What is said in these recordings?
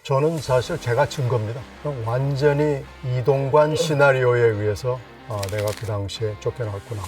저는 사실 제가 증거입니다. 완전히 이동관 시나리오에 의해서 내가 그 당시에 쫓겨났구나.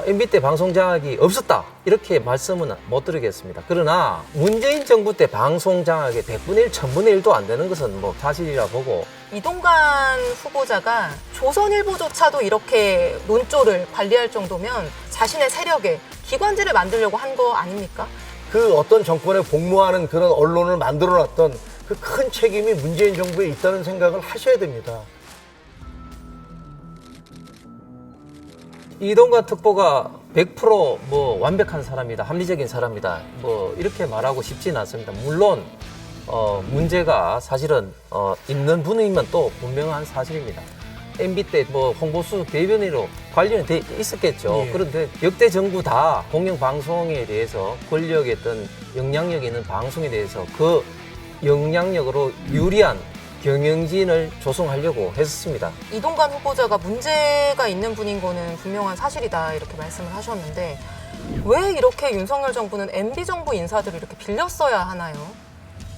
MB 때 방송 장악이 없었다 이렇게 말씀은 못 드리겠습니다. 그러나 문재인 정부 때 방송 장악의 100분의 1, 1000분의 1도 안 되는 것은 뭐 사실이라 보고, 이동관 후보자가 조선일보조차도 이렇게 논조를 관리할 정도면 자신의 세력에 기관지를 만들려고 한 거 아닙니까? 그 어떤 정권에 복무하는 그런 언론을 만들어놨던 그 큰 책임이 문재인 정부에 있다는 생각을 하셔야 됩니다. 이동관 특보가 100% 완벽한 사람이다, 합리적인 사람이다, 이렇게 말하고 싶지는 않습니다. 물론 문제가 사실은 있는 분이면 또 분명한 사실입니다. MB 때 홍보수석 대변인으로 관련이 돼 있었겠죠. 예. 그런데 역대 정부 다 공영방송에 대해서 권력의 어떤 영향력 있는 방송에 대해서 그 영향력으로 유리한 경영진을 조성하려고 했었습니다. 이동관 후보자가 문제가 있는 분인 거는 분명한 사실이다 이렇게 말씀을 하셨는데 왜 이렇게 윤석열 정부는 MB정부 인사들을 이렇게 빌려 써야 하나요?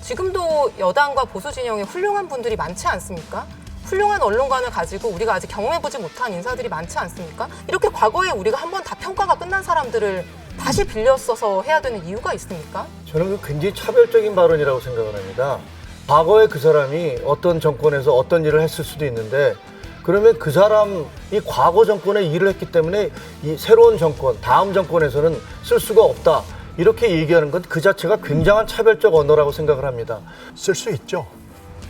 지금도 여당과 보수 진영에 훌륭한 분들이 많지 않습니까? 훌륭한 언론관을 가지고 우리가 아직 경험해보지 못한 인사들이 많지 않습니까? 이렇게 과거에 우리가 한 번 다 평가가 끝난 사람들을 다시 빌려 써서 해야 되는 이유가 있습니까? 저는 그 굉장히 차별적인 발언이라고 생각을 합니다. 과거에 그 사람이 어떤 정권에서 어떤 일을 했을 수도 있는데, 그러면 그 사람이 과거 정권에 일을 했기 때문에 이 새로운 정권, 다음 정권에서는 쓸 수가 없다, 이렇게 얘기하는 건 그 자체가 굉장한 차별적 언어라고 생각을 합니다. 쓸 수 있죠.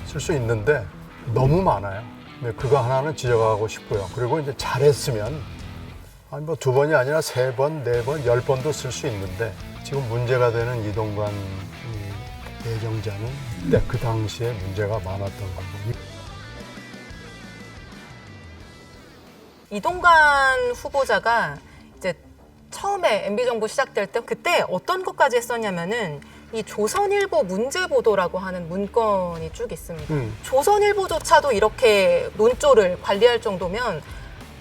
쓸 수 있는데 너무 많아요. 근데 그거 하나는 지적하고 싶고요. 그리고 이제 잘했으면 두 번이 아니라 3번, 4번, 10번도 쓸 수 있는데, 지금 문제가 되는 이동관 내정자는 그 당시에 문제가 많았던 거고. 이동관 후보자가 이제 처음에 MB정부 시작될 때 그때 어떤 것까지 했었냐면은 이 조선일보 문제보도라고 하는 문건이 쭉 있습니다. 조선일보조차도 이렇게 논조를 관리할 정도면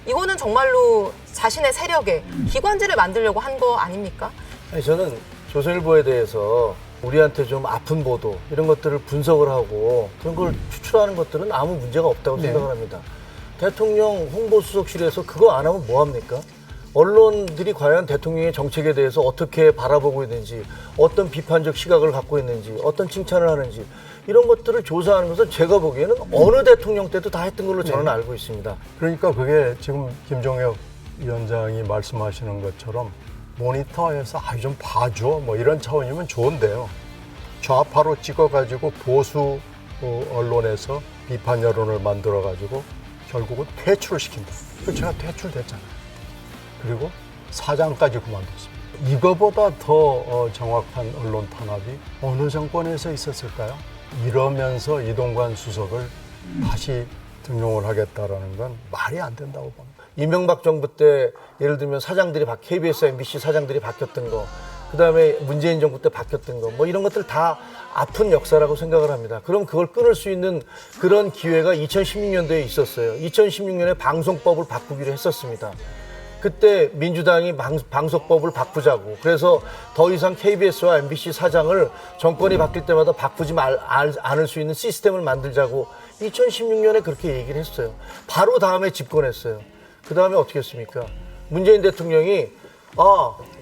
이거는 정말로 자신의 세력에 기관지를 만들려고 한 거 아닙니까? 아니, 저는 조선일보에 대해서 우리한테 좀 아픈 보도 이런 것들을 분석을 하고 그런 걸 추출하는 것들은 아무 문제가 없다고 생각을 합니다. 대통령 홍보수석실에서 그거 안 하면 뭐 합니까? 언론들이 과연 대통령의 정책에 대해서 어떻게 바라보고 있는지, 어떤 비판적 시각을 갖고 있는지, 어떤 칭찬을 하는지, 이런 것들을 조사하는 것은 제가 보기에는 어느 대통령 때도 다 했던 걸로 저는 알고 있습니다. 그러니까 그게 지금 김종혁 위원장이 말씀하시는 것처럼 모니터에서 좀 봐줘 이런 차원이면 좋은데요. 좌파로 찍어가지고 보수 언론에서 비판 여론을 만들어가지고 결국은 퇴출시킨다. 제가 퇴출됐잖아요. 그리고 사장까지 그만뒀습니다. 이거보다 더 정확한 언론 탄압이 어느 정권에서 있었을까요? 이러면서 이동관 수석을 다시 등용을 하겠다라는 건 말이 안 된다고 봅니다. 이명박 정부 때 예를 들면 사장들이 KBS, MBC 사장들이 바뀌었던 거, 그다음에 문재인 정부 때 바뀌었던 거, 이런 것들 다 아픈 역사라고 생각을 합니다. 그럼 그걸 끊을 수 있는 그런 기회가 2016년도에 있었어요. 2016년에 방송법을 바꾸기로 했었습니다. 그때 민주당이 방송법을 바꾸자고, 그래서 더 이상 KBS와 MBC 사장을 정권이 바뀔 때마다 바꾸지 않을 수 있는 시스템을 만들자고 2016년에 그렇게 얘기를 했어요. 바로 다음에 집권했어요. 그 다음에 어떻게 했습니까? 문재인 대통령이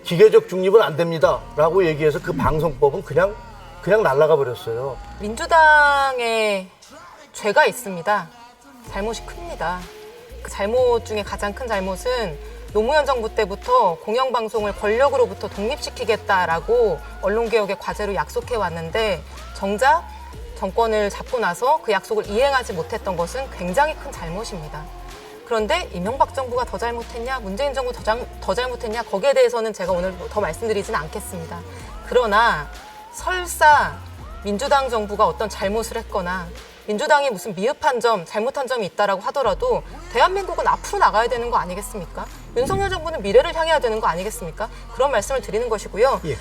기계적 중립은 안 됩니다 라고 얘기해서 그 방송법은 그냥 날아가 버렸어요. 민주당에 죄가 있습니다. 잘못이 큽니다. 그 잘못 중에 가장 큰 잘못은 노무현 정부 때부터 공영방송을 권력으로부터 독립시키겠다라고 언론개혁의 과제로 약속해왔는데 정작 정권을 잡고 나서 그 약속을 이행하지 못했던 것은 굉장히 큰 잘못입니다. 그런데 이명박 정부가 더 잘못했냐, 문재인 정부 더 잘못했냐, 거기에 대해서는 제가 오늘 더 말씀드리지는 않겠습니다. 그러나 설사 민주당 정부가 어떤 잘못을 했거나 민주당이 무슨 미흡한 점, 잘못한 점이 있다라고 하더라도 대한민국은 앞으로 나가야 되는 거 아니겠습니까? 윤석열 정부는 미래를 향해야 되는 거 아니겠습니까? 그런 말씀을 드리는 것이고요. 예.